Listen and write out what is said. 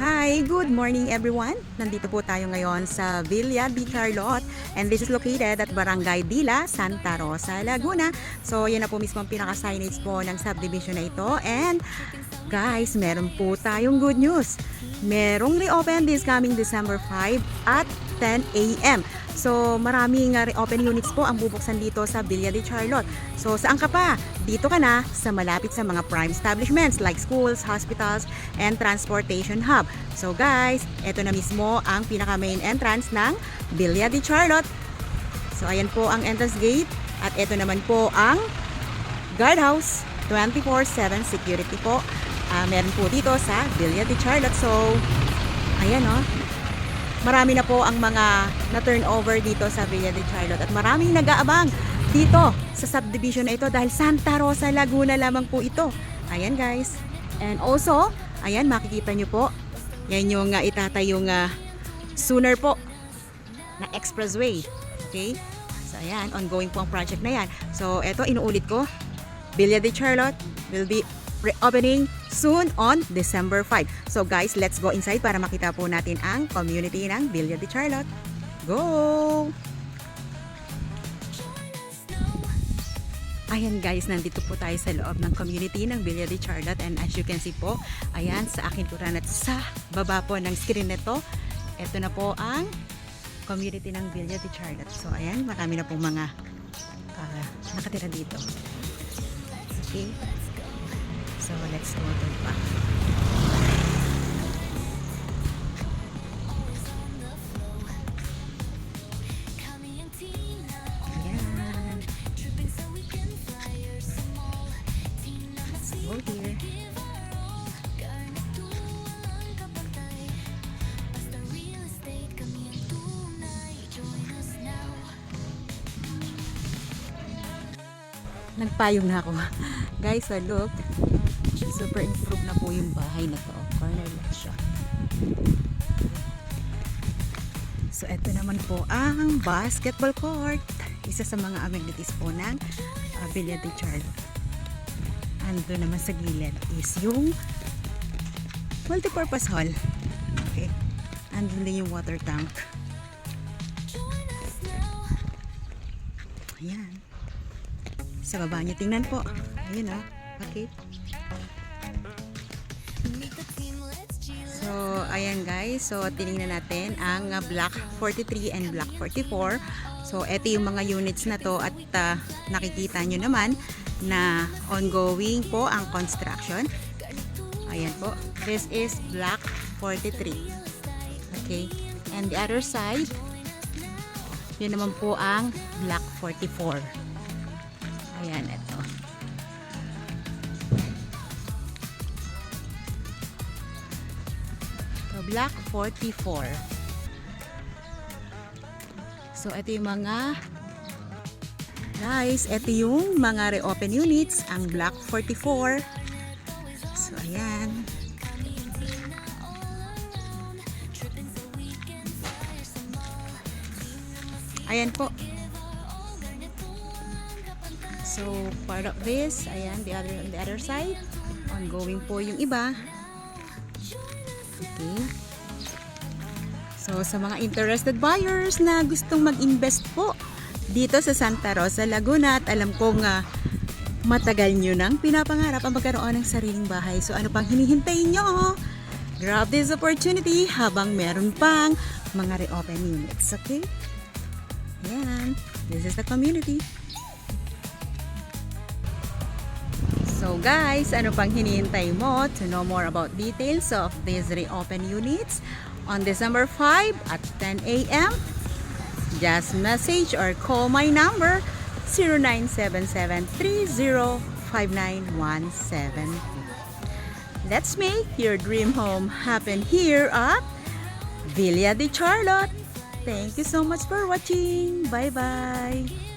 Hi, good morning everyone. Nandito po tayo ngayon sa Villa de Charlotte and this is located at Barangay Dila, Santa Rosa, Laguna. So, yan na po mismo ang pinaka-signage po ng subdivision na ito. And guys, meron po tayong good news. Merong reopen this coming December 5 at 10 a.m. So, maraming reopen units po ang bubuksan dito sa Villa de Charlotte. So, saan ka pa? Dito ka na sa malapit sa mga prime establishments like schools, hospitals, and transportation hub. So, guys, ito na mismo ang pinaka-main entrance ng Villa de Charlotte. So, ayan po ang entrance gate. At ito naman po ang guardhouse. 24/7 security po. Meron po dito sa Villa de Charlotte. So, ayan o. Marami na po ang mga na-turnover dito sa Villa de Charlotte at maraming nag-aabang dito sa subdivision na ito dahil Santa Rosa, Laguna lamang po ito. Ayan guys. And also, ayan makikita nyo po, yan yung itatayong sooner po na expressway. Okay? So ayan, ongoing po ang project na yan. So ito, inuulit ko, Villa de Charlotte will be reopening soon on December 5. So guys, let's go inside para makita po natin ang community ng Villa de Charlotte. Go! Ayan guys, nandito po tayo sa loob ng community ng Villa de Charlotte and as you can see po, ayan sa akin kuran at sa baba po ng screen nito, ito na po ang community ng Villa de Charlotte. So ayan, marami na pong mga nakatira dito. Okay. So let's go to the back. Ayan. Let's go here. Nagpayong na ako. Guys, so look. Super improved na po yung bahay na to. Corner lot siya. So, ito naman po ang basketball court. Isa sa mga amenities po ng Villa de Charlotte. Ando naman sa gilid is yung multipurpose hall. Okay. Andun din yung water tank. Ayan. Sa baba niyo, tingnan po. Ayun o. Okay. So, ayan guys. So, tinignan natin ang Block 43 and Block 44. So, eto yung mga units na to at nakikita nyo naman na ongoing po ang construction. Ayan po. This is Block 43. Okay. And the other side, yun naman po ang Block 44. Ayan, eto. Block 44. So, ito yung mga guys, ito yung mga reopen units, ang Block 44. So, ayan. Ayan po. So, part of this, ayan, on the other side, ongoing po yung iba. Okay. So, sa mga interested buyers na gustong mag-invest po dito sa Santa Rosa, Laguna at alam kong matagal nyo nang pinapangarap ang magkaroon ng sariling bahay. So, ano pang hinihintay nyo? Grab this opportunity habang meron pang mga reopen units. Okay? Yan. This is the community. So guys, ano pang hinihintay mo to know more about details of these reopen units on December 5 at 10 a.m.? Just message or call my number 0977305917. Let's make your dream home happen here at Villa de Charlotte. Thank you so much for watching. Bye-bye.